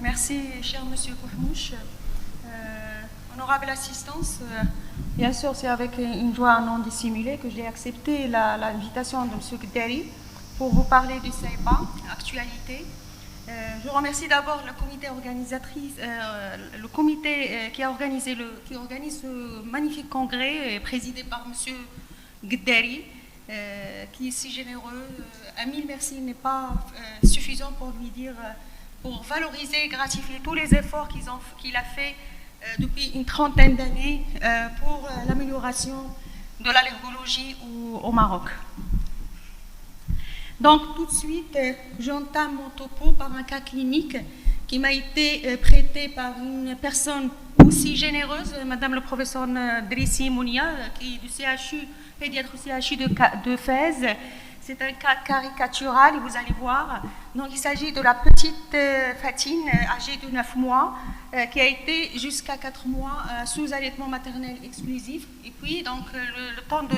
Merci, cher Monsieur Kouhmouch. Honorable assistance, bien sûr, c'est avec une joie non dissimulée que j'ai accepté l'invitation de Monsieur Gderi pour vous parler du CEPA, actualité. Je remercie d'abord le comité organisatrice, le comité qui organise ce magnifique congrès, présidé par Monsieur Gderi, qui est si généreux. Un mille merci n'est pas suffisant pour lui dire, pour valoriser et gratifier tous les efforts qu'il a fait depuis une trentaine d'années pour l'amélioration de l'allergologie au Maroc. Donc tout de suite, j'entame mon topo par un cas clinique qui m'a été prêté par une personne aussi généreuse, Madame le professeur Drissi Mounia, qui est du CHU, pédiatre au CHU de Fès. C'est un cas caricatural, vous allez voir. Donc, il s'agit de la petite Fatine, âgée de 9 mois, qui a été jusqu'à 4 mois sous allaitement maternel exclusif. Et puis, donc, le temps de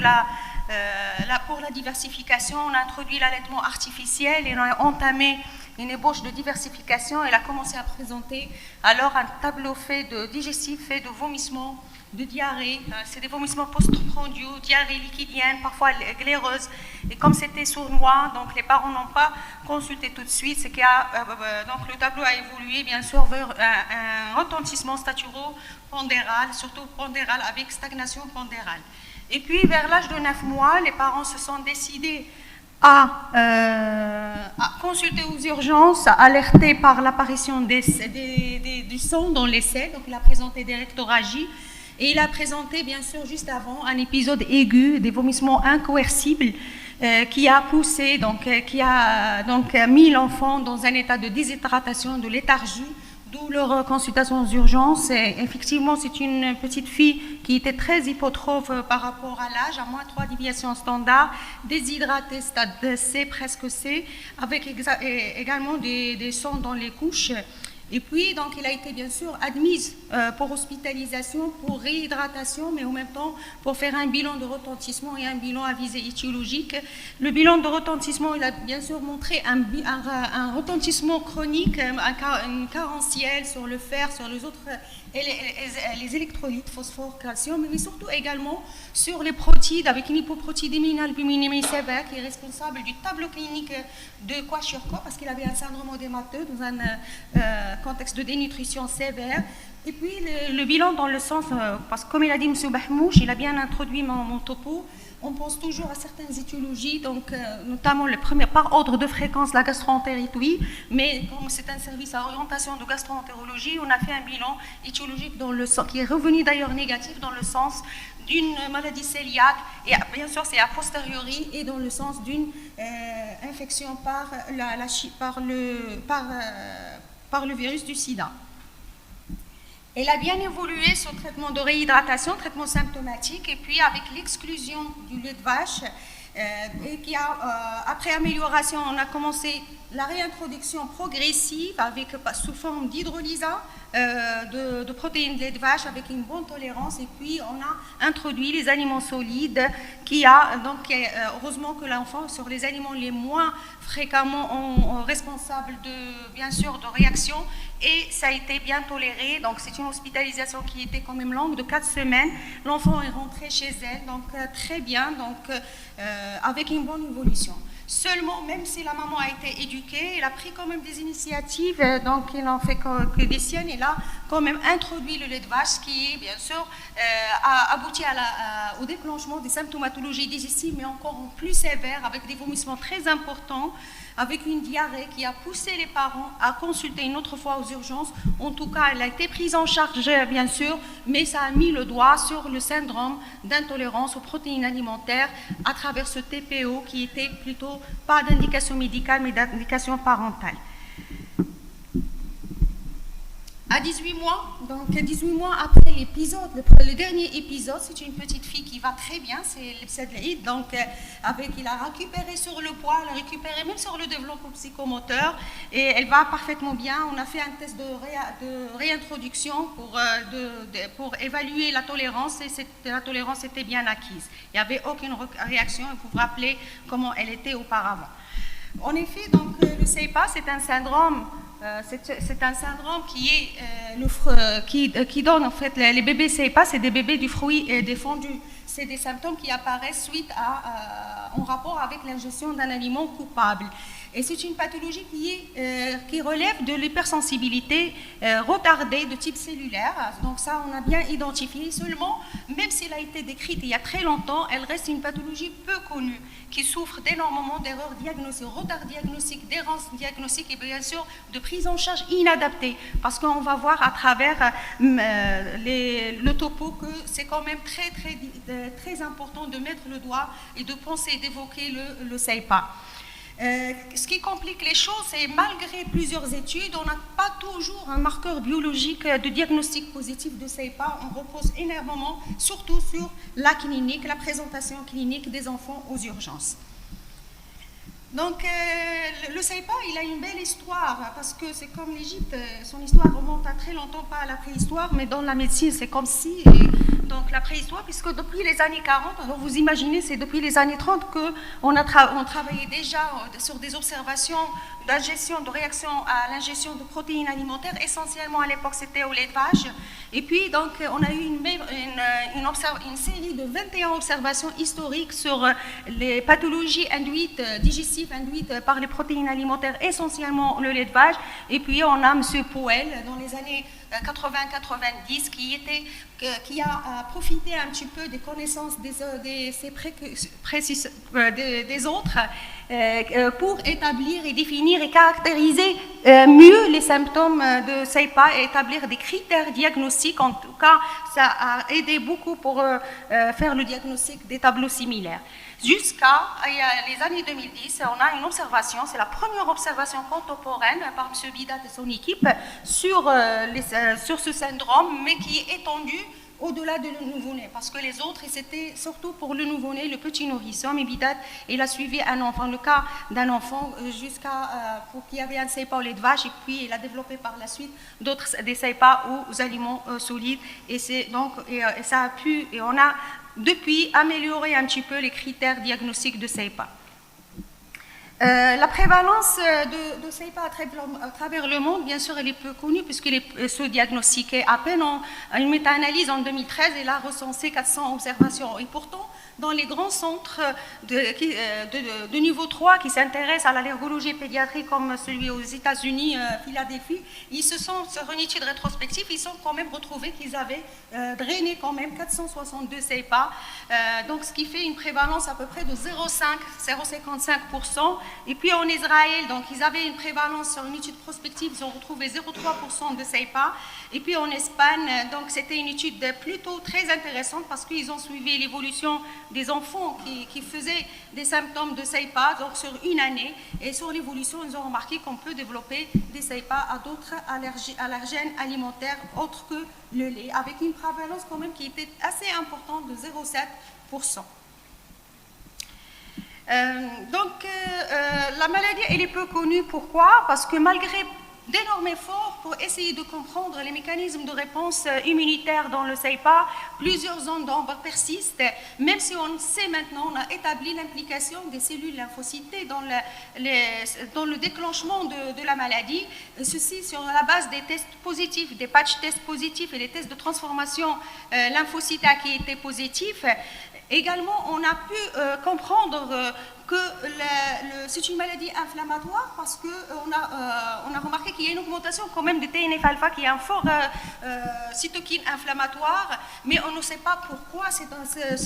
pour la diversification, on a introduit l'allaitement artificiel et on a entamé une ébauche de diversification. Elle a commencé à présenter alors un tableau fait de digestif, fait de vomissements, de diarrhée, c'est des vomissements postprandiaux, diarrhée liquidienne, parfois glaireuse. Et comme c'était sournois, donc les parents n'ont pas consulté tout de suite, c'est donc le tableau a évolué bien sûr vers un retentissement staturo-pondéral, surtout pondéral avec stagnation pondérale. Et puis vers l'âge de 9 mois, les parents se sont décidés à consulter aux urgences, alertés par l'apparition du sang dans les selles. Donc il a présenté des rectorragies. Et il a présenté, bien sûr, juste avant, un épisode aigu, des vomissements incoercibles qui a poussé, qui a mis l'enfant dans un état de déshydratation, de léthargie, d'où leur consultation aux urgences. Et effectivement, c'est une petite fille qui était très hypotrophe par rapport à l'âge, à moins 3 déviations standards, déshydratée, stade C, presque C, avec également des sangs dans les couches. Et puis, donc, il a été bien sûr admise pour hospitalisation, pour réhydratation, mais en même temps pour faire un bilan de retentissement et un bilan à visée étiologique. Le bilan de retentissement, il a bien sûr montré un retentissement chronique, une carentielle sur le fer, sur les autres, les électrolytes, phosphore, calcium, mais surtout également sur les protides, avec une hypoprotidémie, une albuminémie sévère, qui est responsable du tableau clinique de Kwashiorkor, parce qu'il avait un syndrome odémateux dans un contexte de dénutrition sévère. Et puis le bilan dans le sens, parce que comme il a dit M. Bahmouch, il a bien introduit mon topo, on pense toujours à certaines étiologies, donc notamment le premier par ordre de fréquence, la gastroentérite, oui, mais comme c'est un service à orientation de gastroentérologie, on a fait un bilan étiologique dans le sens, qui est revenu d'ailleurs négatif dans le sens d'une maladie cœliaque, et bien sûr c'est a posteriori, et dans le sens d'une infection par le virus du sida. Elle a bien évolué sur traitement de réhydratation, traitement symptomatique, et puis avec l'exclusion du lait de vache, et qui après amélioration, on a commencé la réintroduction progressive sous forme d'hydrolysa de protéines de lait de vache avec une bonne tolérance, et puis on a introduit les aliments solides heureusement que l'enfant sur les aliments les moins fréquemment responsables bien sûr de réaction, et ça a été bien toléré. Donc c'est une hospitalisation qui était quand même longue de 4 semaines. L'enfant est rentré chez elle, donc très bien, avec une bonne évolution. Seulement, même si la maman a été éduquée, elle a pris quand même des initiatives, donc il n'en fait que des siennes. Elle a quand même introduit le lait de vache, qui, bien sûr, a abouti au déclenchement des symptomatologies digestives, mais encore plus sévères, avec des vomissements très importants, avec une diarrhée qui a poussé les parents à consulter une autre fois aux urgences. En tout cas, elle a été prise en charge, bien sûr, mais ça a mis le doigt sur le syndrome d'intolérance aux protéines alimentaires à travers ce TPO qui était plutôt pas d'indication médicale, mais d'indication parentale. À 18 mois, donc 18 mois après l'épisode, le dernier épisode, c'est une petite fille qui va très bien, c'est l'épisode de l'Aïd, donc il a récupéré sur le poids, elle a récupéré même sur le développement psychomoteur, et elle va parfaitement bien. On a fait un test de réintroduction pour évaluer la tolérance, et la tolérance était bien acquise. Il n'y avait aucune réaction, et vous vous rappelez comment elle était auparavant. En effet, donc, le CEPA, c'est un syndrome C'est un syndrome qui donne en fait les bébés CEPA, c'est des bébés du fruit défendu. C'est des symptômes qui apparaissent en rapport avec l'ingestion d'un aliment coupable. Et c'est une pathologie qui relève de l'hypersensibilité retardée de type cellulaire. Donc ça, on a bien identifié. Seulement, même si elle a été décrite il y a très longtemps, elle reste une pathologie peu connue, qui souffre d'énormément d'erreurs diagnostiques, retard diagnostique, d'errance diagnostique et bien sûr de prise en charge inadaptée. Parce qu'on va voir à travers le topo que c'est quand même très important de mettre le doigt et de penser, d'évoquer le CEPA. Ce qui complique les choses, c'est malgré plusieurs études, on n'a pas toujours un marqueur biologique de diagnostic positif de CEPA. On repose énormément, surtout sur la clinique, la présentation clinique des enfants aux urgences. Donc, le CEPA, il a une belle histoire, parce que c'est comme l'Égypte, son histoire remonte à très longtemps, pas à la préhistoire, mais dans la médecine, c'est comme si... Donc la préhistoire, puisque depuis les années 40, alors vous imaginez, c'est depuis les années 30 qu'on travaillait déjà sur des observations d'ingestion, de réaction à l'ingestion de protéines alimentaires. Essentiellement à l'époque, c'était au lait de vache. Et puis donc on a eu une série de 21 observations historiques sur les pathologies digestives induites par les protéines alimentaires, essentiellement le lait de vache. Et puis on a M. Powell dans les années 80-90 qui a profité un petit peu des connaissances des autres pour établir et définir et caractériser mieux les symptômes de CEPA et établir des critères diagnostiques. En tout cas, ça a aidé beaucoup pour faire le diagnostic des tableaux similaires. Jusqu'à les années 2010, on a une observation, c'est la première observation contemporaine par M. Bidat et son équipe sur ce syndrome, mais qui est étendu au-delà de le nouveau-né, parce que les autres, c'était surtout pour le nouveau-né, le petit nourrisson. Mais Bidat, il a suivi un enfant, le cas d'un enfant pour qui avait un CEPA au lait de vache, et puis il a développé par la suite des CEPA aux aliments solides, et ça a pu, et on a depuis amélioré un petit peu les critères diagnostiques de CEPA. La prévalence de CEPA à travers le monde, bien sûr, elle est peu connue puisqu'il est sous-diagnostiqué. À peine une méta-analyse en 2013, elle a recensé 400 observations. Et pourtant, dans les grands centres de niveau 3 qui s'intéressent à l'allergologie pédiatrique, comme celui aux États-Unis, Philadelphie, sur une étude rétrospective, ils sont quand même retrouvés qu'ils avaient drainé quand même 462 CEPA, donc ce qui fait une prévalence à peu près de 0,55%. Et puis en Israël, donc ils avaient une prévalence sur une étude prospective, ils ont retrouvé 0,3% de CEPA. Et puis en Espagne, donc c'était une étude plutôt très intéressante parce qu'ils ont suivi l'évolution des enfants qui faisaient des symptômes de CEPA donc sur une année. Et sur l'évolution, ils ont remarqué qu'on peut développer des CEPA à d'autres allergènes alimentaires autres que le lait, avec une prévalence quand même qui était assez importante de 0,7%. La maladie, elle est peu connue. Pourquoi? Parce que malgré d'énormes efforts pour essayer de comprendre les mécanismes de réponse immunitaire dans le CEPA, plusieurs zones d'ombre persistent, même si on sait maintenant, on a établi l'implication des cellules lymphocytées dans le déclenchement de la maladie, et ceci sur la base des tests positifs, des patch tests positifs et des tests de transformation lymphocytaire qui étaient positifs. Également, on a pu comprendre que c'est une maladie inflammatoire parce qu'on a remarqué qu'il y a une augmentation quand même de TNF-alpha qui est un fort cytokine inflammatoire, mais on ne sait pas pourquoi ce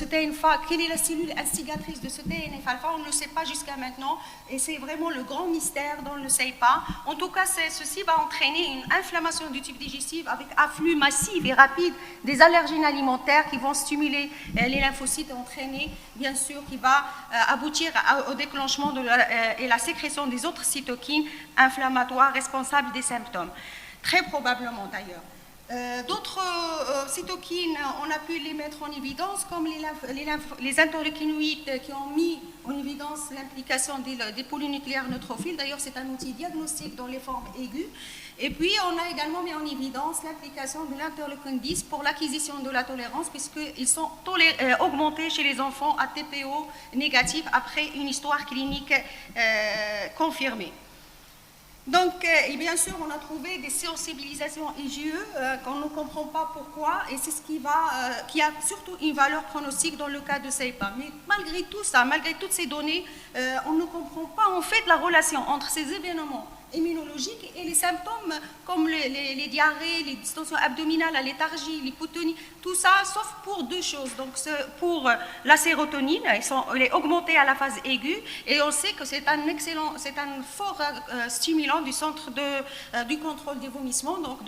TNF-alpha, quelle est la cellule instigatrice de ce TNF-alpha, on ne le sait pas jusqu'à maintenant, et c'est vraiment le grand mystère dans le CEPA. En tout cas, ceci va entraîner une inflammation du tube digestif avec afflux massif et rapide des allergènes alimentaires qui vont stimuler les lymphocytes et entraîner, bien sûr, qui va aboutir au déclenchement et la sécrétion des autres cytokines inflammatoires responsables des symptômes. Très probablement d'ailleurs. D'autres cytokines, on a pu les mettre en évidence, comme les interleukinoïdes qui ont mis en évidence l'implication des polynucléaires neutrophiles. D'ailleurs, c'est un outil diagnostique dans les formes aiguës. Et puis, on a également mis en évidence l'implication de l'interleukine 10 pour l'acquisition de la tolérance, puisqu'ils sont augmentés chez les enfants à TPO négatif après une histoire clinique confirmée. Donc, et bien sûr, on a trouvé des sensibilisations IgE qu'on ne comprend pas pourquoi, et c'est ce qui a surtout une valeur pronostique dans le cas de CEPA. Mais malgré tout ça, malgré toutes ces données, on ne comprend pas en fait la relation entre ces événements immunologiques et les symptômes comme les diarrhées, les distensions abdominales, la léthargie, l'hypotonie, tout ça, sauf pour deux choses. Donc, pour la sérotonine, elle est augmentée à la phase aiguë, et on sait que c'est un fort stimulant du centre du contrôle des vomissements, donc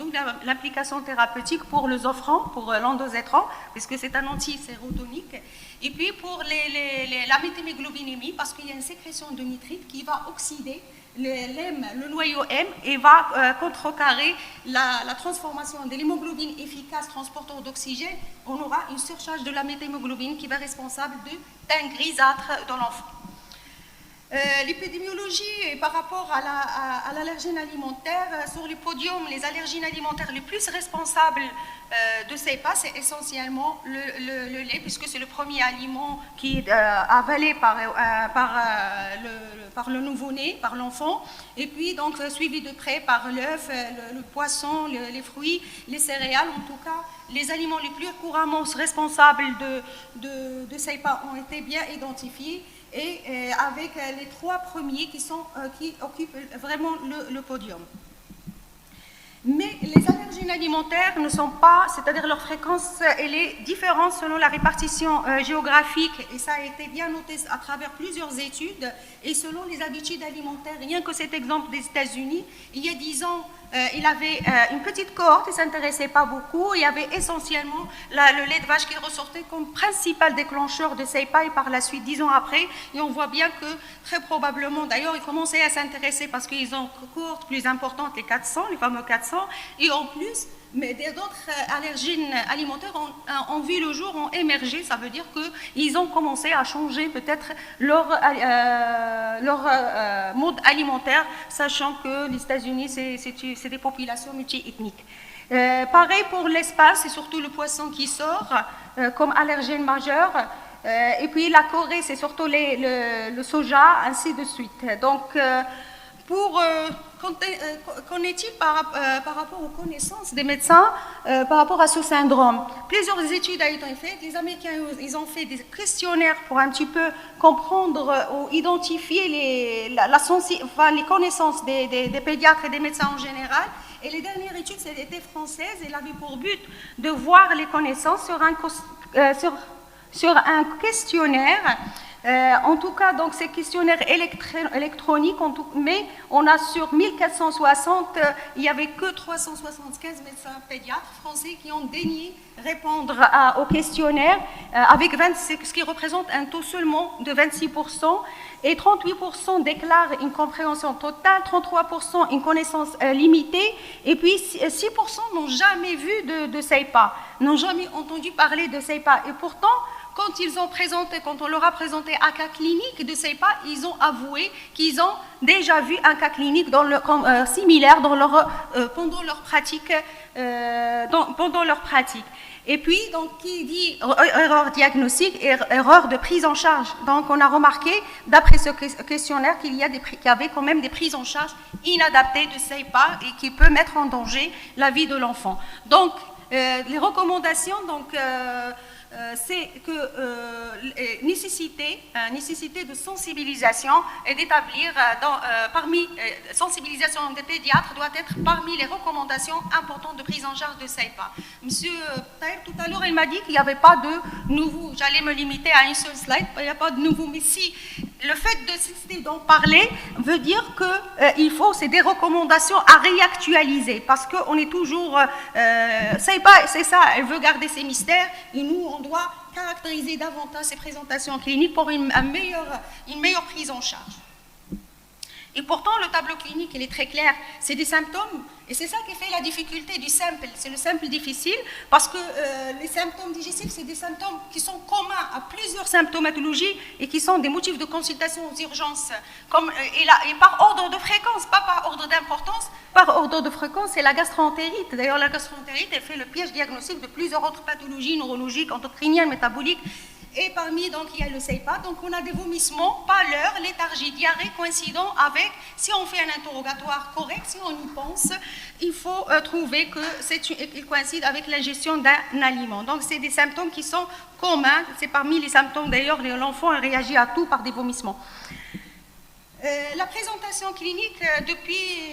l'application thérapeutique pour le Zofran, pour l'endozétran, puisque c'est un anti-sérotonique. Et puis pour la méthémoglobinémie, parce qu'il y a une sécrétion de nitrite qui va oxyder le noyau M et va contrecarrer la transformation de l'hémoglobine efficace transporteur d'oxygène. On aura une surcharge de la méthémoglobine qui va être responsable de teint grisâtre dans l'enfant. L'épidémiologie par rapport à l'allergène alimentaire, sur le podium, les allergènes alimentaires les plus responsables de CEPA, c'est essentiellement le lait, puisque c'est le premier aliment qui est avalé par le nouveau-né, par l'enfant, et puis donc suivi de près par l'œuf, le poisson, les fruits, les céréales. En tout cas, les aliments les plus couramment responsables de CEPA ont été bien identifiés, et avec les trois premiers qui occupent vraiment le podium. Mais les allergènes alimentaires ne sont pas, c'est-à-dire leur fréquence, elle est différente selon la répartition géographique, et ça a été bien noté à travers plusieurs études, et selon les habitudes alimentaires. Rien que cet exemple des États-Unis, il y a 10 ans, il avait une petite cohorte, il ne s'intéressait pas beaucoup, il y avait essentiellement le lait de vache qui ressortait comme principal déclencheur de CEPA, et par la suite, 10 ans après, et on voit bien que très probablement, d'ailleurs, ils commençaient à s'intéresser parce qu'ils ont une cohorte plus importante, les 400, les fameux 400, et en plus, mais d'autres allergènes alimentaires ont vu le jour, ont émergé. Ça veut dire qu'ils ont commencé à changer peut-être leur mode alimentaire, sachant que les États-Unis, c'est des populations multiethniques. Pareil pour l'espace, c'est surtout le poisson qui sort comme allergène majeur. Et puis la Corée, c'est surtout le soja, ainsi de suite. Donc, qu'en est-il par rapport aux connaissances des médecins par rapport à ce syndrome? Plusieurs études ont été faites. Les Américains, ils ont fait des questionnaires pour un petit peu comprendre ou identifier les connaissances des pédiatres et des médecins en général. Et les dernières études, étaient françaises. Elles avaient pour but de voir les connaissances sur un questionnaire. En tout cas, donc, ces questionnaires électroniques, mais on a sur 1460, il n'y avait que 375 médecins pédiatres français qui ont daigné répondre au questionnaire, avec ce qui représente un taux seulement de 26%, et 38% déclarent une compréhension totale, 33% une connaissance limitée, et puis 6% n'ont jamais vu de CEPA, n'ont jamais entendu parler de CEPA. Et pourtant, quand on leur a présenté un cas clinique de CEPA, ils ont avoué qu'ils ont déjà vu un cas clinique similaire pendant leur pratique. Et puis, donc, qui dit erreur diagnostique, erreur de prise en charge. Donc, on a remarqué, d'après ce questionnaire, qu'il y avait quand même des prises en charge inadaptées de CEPA et qui peuvent mettre en danger la vie de l'enfant. Donc, les recommandations, c'est que nécessité de sensibilisation et d'établir sensibilisation des pédiatres doit être parmi les recommandations importantes de prise en charge de CEPA. Monsieur Taïr, tout à l'heure, il m'a dit qu'il n'y avait pas de nouveau. J'allais me limiter à une seule slide, il n'y a pas de nouveau. Mais si le fait d'en parler veut dire que c'est des recommandations à réactualiser, parce qu'on est toujours CEPA, c'est ça, elle veut garder ses mystères, et nous, on doit caractériser davantage ces présentations cliniques pour une meilleure prise en charge. Et pourtant, le tableau clinique, il est très clair. C'est des symptômes, et c'est ça qui fait la difficulté du simple. C'est le simple difficile, parce que les symptômes digestifs, c'est des symptômes qui sont communs à plusieurs symptomatologies et qui sont des motifs de consultation aux urgences. Et par ordre de fréquence, pas par ordre d'importance. Par ordre de fréquence, c'est la gastroentérite. D'ailleurs, la gastroentérite, elle fait le piège diagnostique de plusieurs autres pathologies neurologiques, endocriniennes, métaboliques. Et parmi, donc, il y a le CEPA. Donc, on a des vomissements, pâleur, léthargie, diarrhée coïncidant avec, si on fait un interrogatoire correct, si on y pense, il faut trouver qu'il coïncide avec l'ingestion d'un aliment. Donc, c'est des symptômes qui sont communs. C'est parmi les symptômes, d'ailleurs, l'enfant réagit à tout par des vomissements. La présentation clinique, depuis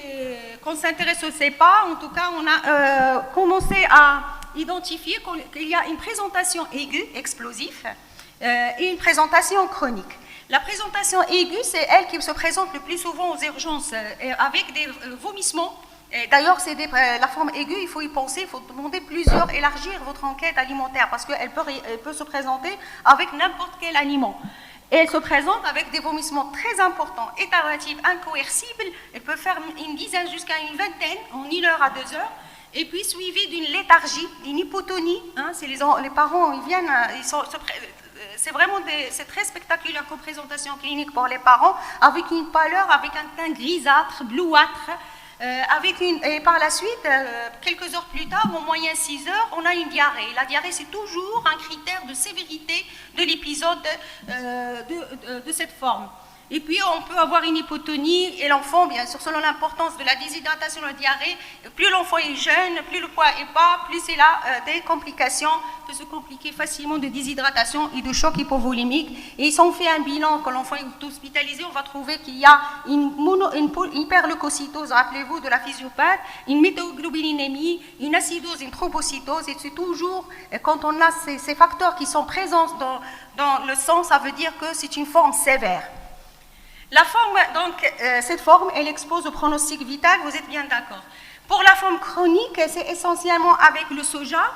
qu'on s'intéresse au CEPA, en tout cas, on a commencé à identifier qu'il y a une présentation aiguë, explosive, et une présentation chronique. La présentation aiguë, c'est elle qui se présente le plus souvent aux urgences, avec des vomissements. D'ailleurs, la forme aiguë, il faut y penser, il faut demander élargir votre enquête alimentaire, parce qu'elle peut se présenter avec n'importe quel aliment. Et elle se présente avec des vomissements très importants, éteratifs, incoercibles. Elle peut faire une dizaine jusqu'à une vingtaine en 1 heure à 2 heures. Et puis suivie d'une léthargie, d'une hypotonie. Hein, les parents, ils viennent, c'est très spectaculaire comme présentation clinique pour les parents, avec une pâleur, avec un teint grisâtre, blouâtre. Et par la suite, quelques heures plus tard, en moyenne 6 heures, on a une diarrhée. La diarrhée, c'est toujours un critère de sévérité de l'épisode de cette forme. Et puis, on peut avoir une hypotonie, et l'enfant, bien sûr, selon l'importance de la déshydratation de la diarrhée, plus l'enfant est jeune, plus le poids est bas, plus il a des complications, peut se compliquer facilement de déshydratation et de choc hypovolimique. Et si on fait un bilan, quand l'enfant est hospitalisé, on va trouver qu'il y a une hyperleucocytose, rappelez-vous, de la physiopathe, une méthylglobulinémie, une acidose, une thrombocytose, et c'est toujours, quand on a ces facteurs qui sont présents dans le sang, ça veut dire que c'est une forme sévère. La forme, donc, cette forme, elle expose au pronostic vital, vous êtes bien d'accord. Pour la forme chronique, c'est essentiellement avec le soja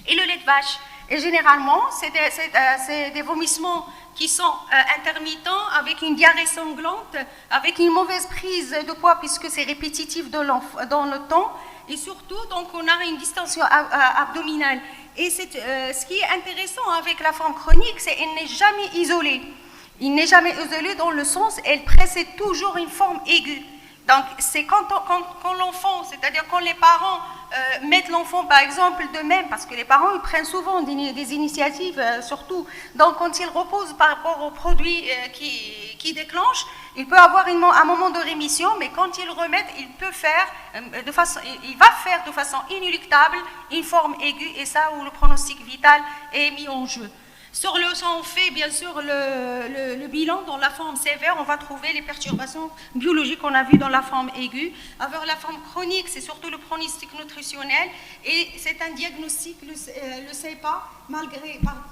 et le lait de vache. Et généralement, c'est des vomissements qui sont intermittents, avec une diarrhée sanglante, avec une mauvaise prise de poids, puisque c'est répétitif dans le temps. Et surtout, donc, on a une distension abdominale. Et ce qui est intéressant avec la forme chronique, c'est qu'elle n'est jamais isolée. Il n'est jamais isolé dans le sens, elle précède toujours une forme aiguë. Donc, c'est quand l'enfant, c'est-à-dire quand les parents mettent l'enfant, par exemple, d'eux-mêmes, parce que les parents, ils prennent souvent des initiatives, surtout. Donc, quand ils reposent par rapport aux produits qui déclenchent, il peut avoir un moment de rémission, mais quand ils remettent, il va faire de façon inéluctable une forme aiguë, et ça où le pronostic vital est mis en jeu. Sur le sang, on fait bien sûr le bilan. Dans la forme sévère, on va trouver les perturbations biologiques qu'on a vues dans la forme aiguë. Avec la forme chronique, c'est surtout le pronostic nutritionnel. Et c'est un diagnostic, le CEPA,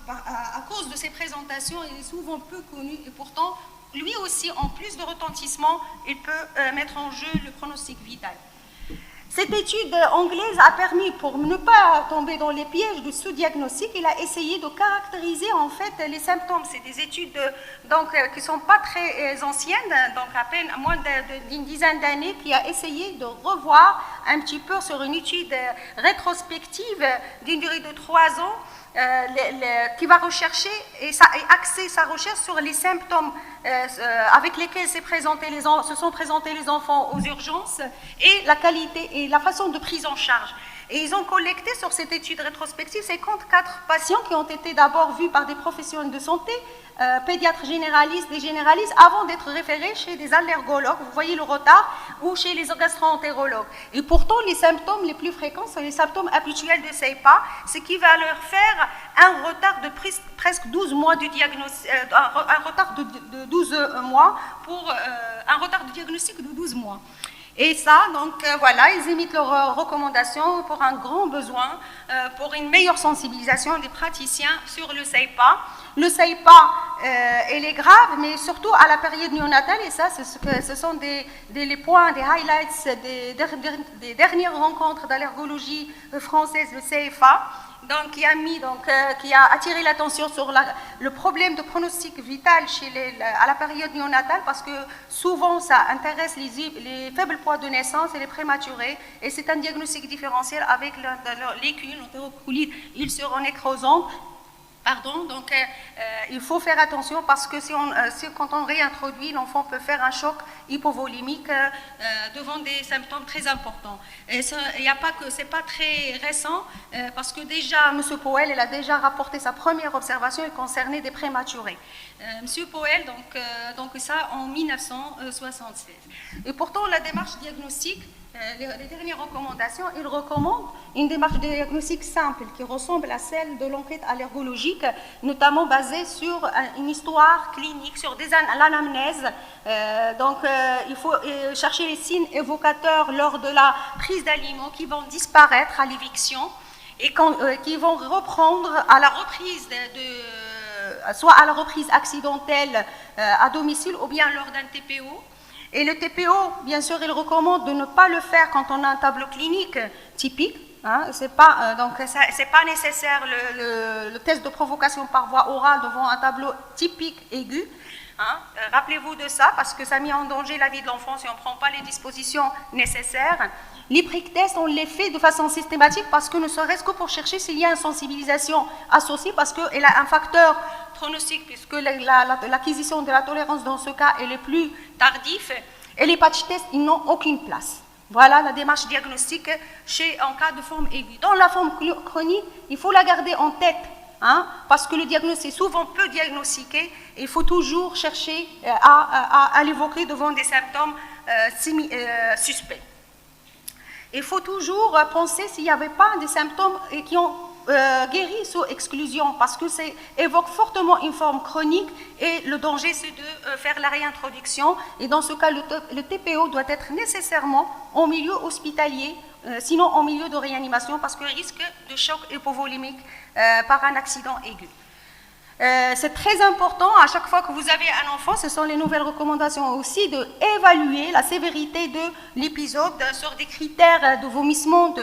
à cause de ses présentations, il est souvent peu connu. Et pourtant, lui aussi, en plus de retentissement, il peut mettre en jeu le pronostic vital. Cette étude anglaise a permis, pour ne pas tomber dans les pièges du sous-diagnostic, il a essayé de caractériser en fait les symptômes. C'est des études qui ne sont pas très anciennes, donc à peine à moins d'une dizaine d'années, qui a essayé de revoir un petit peu sur une étude rétrospective d'une durée de 3 ans, qui va rechercher et axer sa recherche sur les symptômes avec lesquels se sont présentés les enfants aux urgences, et la qualité et la façon de prise en charge. Et ils ont collecté sur cette étude rétrospective 54 patients qui ont été d'abord vus par des professionnels de santé, pédiatres généralistes, des généralistes, avant d'être référés chez des allergologues, vous voyez le retard, ou chez les gastro-entérologues. Et pourtant, les symptômes les plus fréquents sont les symptômes habituels de CEPA, ce qui va leur faire un retard de presque 12 mois du diagnostic, un retard de 12 mois pour un retard de diagnostic de 12 mois. Et ça, donc voilà, ils émettent leurs recommandations pour un grand besoin, pour une meilleure sensibilisation des praticiens sur le CEPA. Le CEPA, elle est grave, mais surtout à la période néonatale, et ça, ce sont les points, des highlights des dernières rencontres d'allergologie française, le CFA. Donc, qui a attiré l'attention sur le problème de pronostic vital à la période néonatale, parce que souvent ça intéresse les faibles poids de naissance et les prématurés, et c'est un diagnostic différentiel avec l'écu, l'entérocolite ulcéronecrosante. Pardon, donc il faut faire attention parce que quand on réintroduit, l'enfant peut faire un choc hypovolémique devant des symptômes très importants. Et il y a pas que c'est pas très récent parce que déjà M. Powell, il a déjà rapporté sa première observation, elle concernait des prématurés. M. Powell, donc ça en 1976. Et pourtant la démarche diagnostique, les dernières recommandations, il recommande une démarche de diagnostic simple qui ressemble à celle de l'enquête allergologique, notamment basée sur une histoire clinique, sur l'anamnèse. Il faut chercher les signes évocateurs lors de la prise d'aliments qui vont disparaître à l'éviction et qui vont reprendre à la reprise soit à la reprise accidentelle à domicile ou bien lors d'un TPO. Et le TPO, bien sûr, il recommande de ne pas le faire quand on a un tableau clinique typique. Hein, c'est pas nécessaire le test de provocation par voie orale devant un tableau typique aigu. Hein. Rappelez-vous de ça parce que ça met en danger la vie de l'enfant si on ne prend pas les dispositions nécessaires. Les prick tests, on les fait de façon systématique parce que ne serait-ce que pour chercher s'il y a une sensibilisation associée parce qu'elle a un facteur pronostic puisque l'acquisition de la tolérance dans ce cas elle est plus tardive et les patch tests, ils n'ont aucune place. Voilà la démarche diagnostique en cas de forme aiguë. Dans la forme chronique, il faut la garder en tête. Hein, parce que le diagnostic est souvent peu diagnostiqué, il faut toujours chercher à l'évoquer devant des symptômes suspects. Il faut toujours penser s'il n'y avait pas des symptômes qui ont guéri sous exclusion, parce que ça évoque fortement une forme chronique et le danger c'est de faire la réintroduction. Et dans ce cas, le TPO doit être nécessairement en milieu hospitalier, sinon en milieu de réanimation, parce qu'il risque de choc hypovolémique par un accident aigu. C'est très important, à chaque fois que vous avez un enfant, ce sont les nouvelles recommandations aussi, d'évaluer la sévérité de l'épisode sur des critères de vomissement,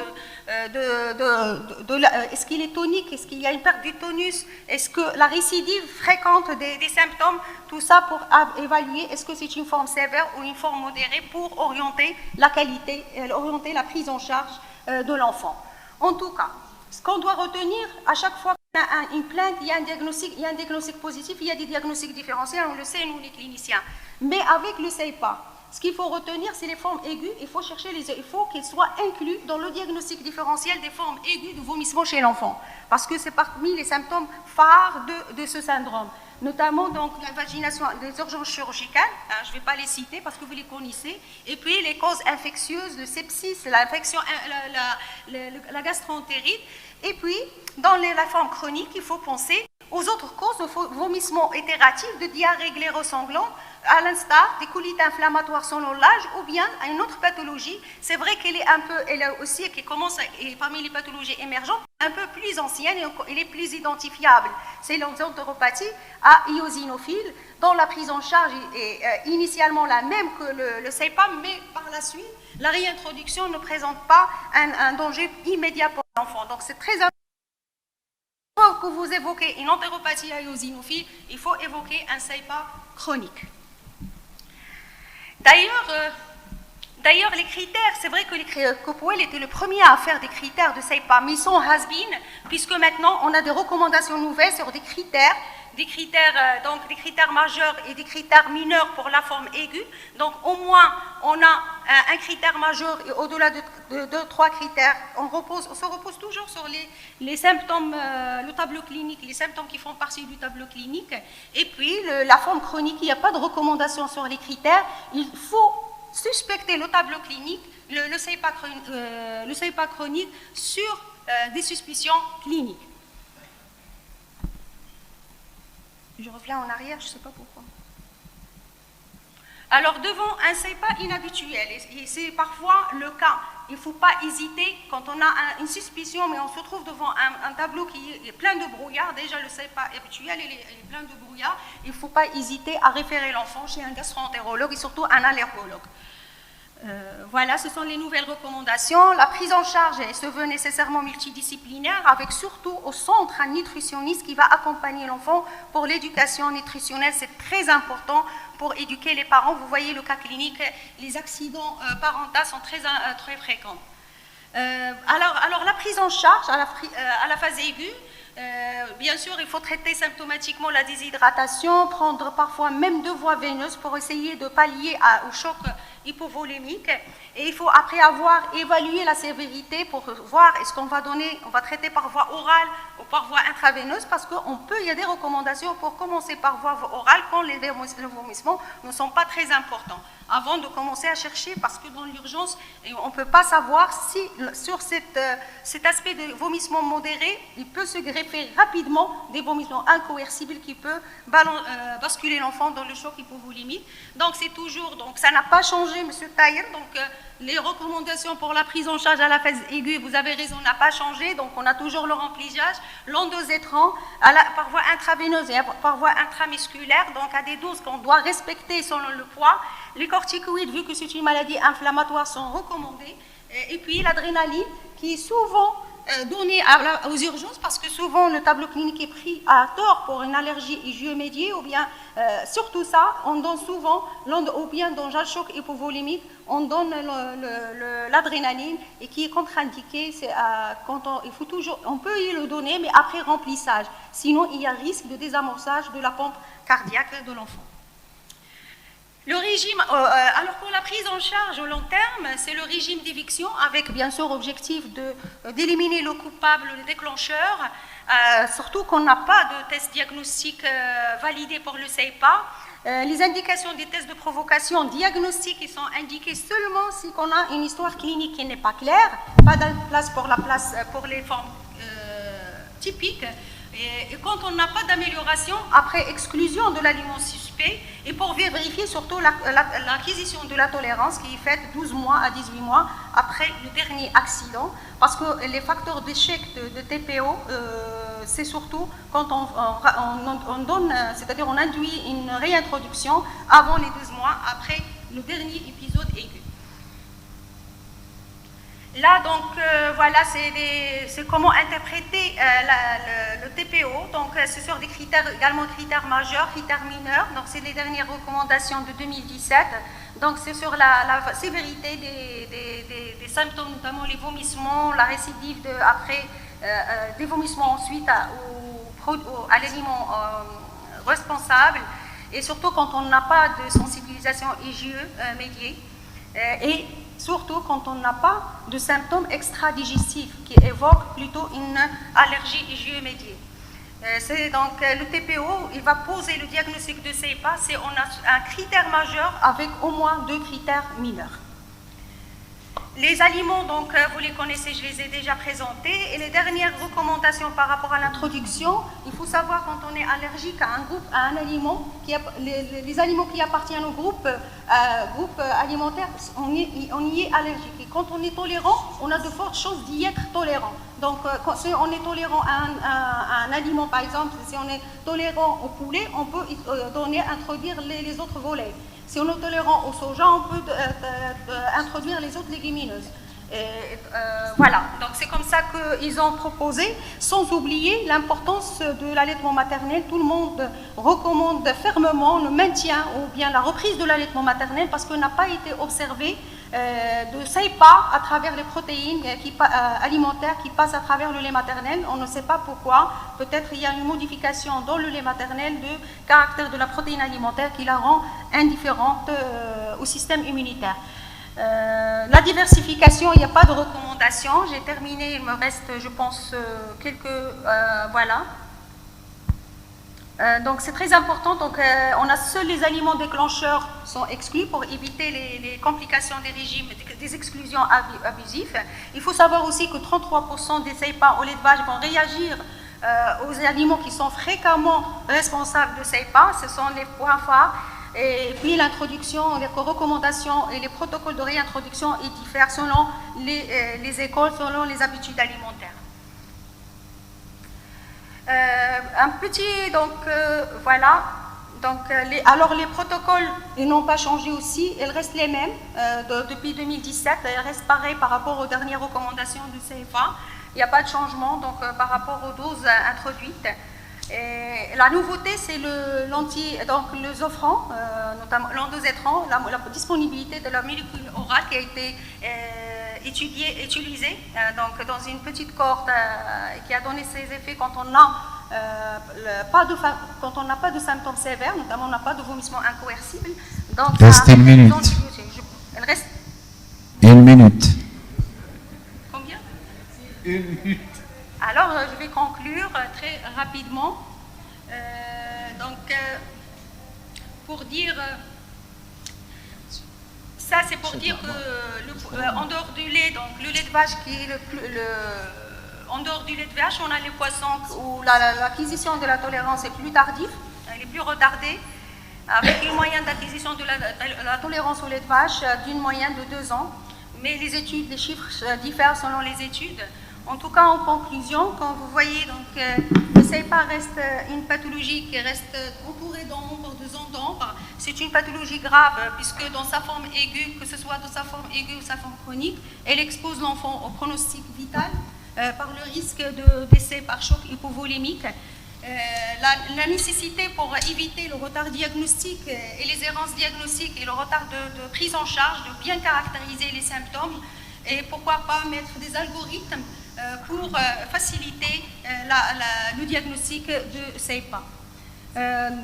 est-ce qu'il est tonique, est-ce qu'il y a une perte du tonus, est-ce que la récidive fréquente des symptômes, tout ça pour évaluer est-ce que c'est une forme sévère ou une forme modérée pour orienter la qualité, orienter la prise en charge de l'enfant. En tout cas, ce qu'on doit retenir à chaque fois qu'il y a une plainte, il y a un diagnostic positif, il y a des diagnostics différenciels, on le sait nous les cliniciens. Mais avec le CEPA, ce qu'il faut retenir, c'est les formes aiguës. Il faut qu'ils soient inclus dans le diagnostic différentiel des formes aiguës de vomissement chez l'enfant, parce que c'est parmi les symptômes phares de ce syndrome. Notamment donc la vagination, les urgences chirurgicales, hein, je ne vais pas les citer parce que vous les connaissez, et puis les causes infectieuses, le sepsis, l'infection, la gastroentérite, et puis dans la forme chronique, il faut penser aux autres causes de vomissement itératif, de diarrhée glérossanglante, à l'instar des colites inflammatoires selon l'âge ou bien à une autre pathologie. C'est vrai elle a aussi, qui commence, et parmi les pathologies émergentes, un peu plus ancienne et elle est plus identifiable. C'est l'entéropathie à eosinophile, dont la prise en charge est initialement la même que le CEPA, mais par la suite, la réintroduction ne présente pas un danger immédiat pour l'enfant. Donc c'est très important. Que vous évoquez une entéropathie à eosinophile, il faut évoquer un CEPA chronique. D'ailleurs, les critères, c'est vrai que Powell était le premier à faire des critères de CEPA, mais ils sont has-been, puisque maintenant on a des recommandations nouvelles sur des critères majeurs et des critères mineurs pour la forme aiguë. Donc au moins on a un critère majeur et au-delà de 2-3 critères, on se repose toujours sur les symptômes, le tableau clinique, les symptômes qui font partie du tableau clinique. Et puis la forme chronique, il n'y a pas de recommandation sur les critères. Il faut suspecter le tableau clinique, le CEPA chronique sur des suspicions cliniques. Je reviens en arrière, je ne sais pas pourquoi. Alors, devant un CEPA inhabituel, et c'est parfois le cas, il ne faut pas hésiter quand on a une suspicion, mais on se trouve devant un tableau qui est plein de brouillard. Déjà, le CEPA habituel, il est plein de brouillard. Il ne faut pas hésiter à référer l'enfant chez un gastro-entérologue et surtout un allergologue. Voilà, ce sont les nouvelles recommandations. La prise en charge se veut nécessairement multidisciplinaire, avec surtout au centre un nutritionniste qui va accompagner l'enfant pour l'éducation nutritionnelle. C'est très important pour éduquer les parents. Vous voyez le cas clinique, les accidents parentaux sont très fréquents. Alors la prise en charge à la phase aiguë, Bien sûr, il faut traiter symptomatiquement la déshydratation, prendre parfois même 2 voies veineuses pour essayer de pallier au choc hypovolémique. Et il faut, après avoir évalué la sévérité, pour voir est-ce qu'on va donner, on va traiter par voie orale ou par voie intraveineuse, parce il y a des recommandations pour commencer par voie orale quand les vomissements ne sont pas très importants, avant de commencer à chercher, parce que dans l'urgence, on ne peut pas savoir si sur cet aspect de vomissement modéré, il peut se greffer rapidement des vomissements incoercibles qui peuvent basculer l'enfant dans le choc hypovolémique. Donc c'est toujours, donc ça n'a pas changé, M. Taïr, donc les recommandations pour la prise en charge à la phase aiguë, vous avez raison, n'a pas changé, donc on a toujours le remplissage, l'endosétran par voie intraveineuse et par voie intramusculaire, donc à des doses qu'on doit respecter selon le poids. Les corticoïdes, vu que c'est une maladie inflammatoire, sont recommandés. Et puis l'adrénaline, qui est souvent donnée aux urgences, parce que souvent le tableau clinique est pris à tort pour une allergie IgE-médiée, ou bien, surtout ça, on donne souvent, ou bien dans le choc hypovolémique, on donne l'adrénaline, et qui est contre-indiqué, il faut toujours, on peut y le donner, mais après remplissage. Sinon, il y a risque de désamorçage de la pompe cardiaque de l'enfant. Le régime, alors pour la prise en charge au long terme, c'est le régime d'éviction avec bien sûr objectif d'éliminer le coupable, le déclencheur, surtout qu'on n'a pas de test diagnostique validé pour le CEPA. Les indications des tests de provocation diagnostiques, ils sont indiqués seulement si on a une histoire clinique qui n'est pas claire, pas de place pour les formes typiques. Et quand on n'a pas d'amélioration, après exclusion de l'aliment suspect, et pour vérifier surtout l'acquisition de la tolérance qui est faite 12 mois à 18 mois après le dernier accident, parce que les facteurs d'échec de TPO, c'est surtout quand on donne, c'est-à-dire on induit une réintroduction avant les 12 mois après le dernier épisode aigu. Là, donc, voilà, c'est comment interpréter le TPO. Donc, c'est sur des critères, également critères majeurs, critères mineurs. Donc, c'est les dernières recommandations de 2017. Donc, c'est sur la sévérité des symptômes, notamment les vomissements, la récidive après des vomissements ensuite à l'aliment responsable. Et surtout quand on n'a pas de sensibilisation IgE médiée. Et surtout quand on n'a pas de symptômes extradigestifs qui évoquent plutôt une allergie IgE médiée. C'est donc le TPO, il va poser le diagnostic de CEPA, c'est on a un critère majeur avec au moins 2 critères mineurs. Les aliments, donc, vous les connaissez, je les ai déjà présentés. Et les dernières recommandations par rapport à l'introduction, il faut savoir quand on est allergique à un aliment, les aliments qui appartiennent au groupe alimentaire, on y est allergique. Et quand on est tolérant, on a de fortes chances d'y être tolérant. Donc, si on est tolérant à un aliment, par exemple, si on est tolérant au poulet, on peut introduire les autres volailles. Si on est tolérant au soja, on peut introduire les autres légumineuses. Voilà, donc c'est comme ça qu'ils ont proposé, sans oublier l'importance de l'allaitement maternel. Tout le monde recommande fermement le maintien ou bien la reprise de l'allaitement maternel parce qu'on n'a pas été observé de CEPA à travers les protéines alimentaires qui passent à travers le lait maternel. On ne sait pas pourquoi. Peut-être il y a une modification dans le lait maternel de caractère de la protéine alimentaire qui la rend indifférente au système immunitaire. La diversification, il n'y a pas de recommandation. J'ai terminé, il me reste, je pense, voilà. Donc c'est très important. Donc on a seuls les aliments déclencheurs sont exclus pour éviter les complications des régimes, des exclusions abusives. Il faut savoir aussi que 33% des CEPA au lait de vache vont réagir aux aliments qui sont fréquemment responsables de CEPA. Ce sont les points phares. Et puis l'introduction, les recommandations et les protocoles de réintroduction diffèrent selon les écoles, selon les habitudes alimentaires. Voilà. Donc, alors les protocoles, ils n'ont pas changé aussi, ils restent les mêmes depuis 2017, ils restent pareils par rapport aux dernières recommandations du CFA. Il n'y a pas de changement donc, par rapport aux doses introduites. Et la nouveauté, c'est le Zofran, notamment l'endosétran, la disponibilité de la molécule orale qui a été utilisé donc dans une petite cohorte qui a donné ses effets quand on n'a pas de symptômes sévères, notamment on n'a pas de vomissement incoercible. Donc, reste une minute. Elle reste une minute. Combien? Une minute. Alors, je vais conclure très rapidement. Pour dire... ça, c'est pour dire que, en dehors du lait, donc le lait de vache qui est en dehors du lait de vache, on a les poissons où l'acquisition de la tolérance est plus tardive, elle est plus retardée, avec une moyenne d'acquisition de la tolérance au lait de vache d'une moyenne de 2 ans. Mais les chiffres diffèrent selon les études. En tout cas, en conclusion, quand vous voyez, donc, le CEPA reste une pathologie qui reste entourée d'ombre, de zones d'ombre. C'est une pathologie grave, puisque dans sa forme aiguë, que ce soit dans sa forme aiguë ou sa forme chronique, elle expose l'enfant au pronostic vital par le risque de décès par choc hypovolémique. La nécessité pour éviter le retard diagnostique et les errances diagnostiques et le retard de prise en charge, de bien caractériser les symptômes, et pourquoi pas mettre des algorithmes pour faciliter le diagnostic de CEPA.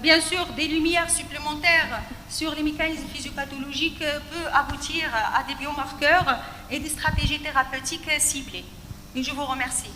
Bien sûr, des lumières supplémentaires sur les mécanismes physiopathologiques peuvent aboutir à des biomarqueurs et des stratégies thérapeutiques ciblées. Et je vous remercie.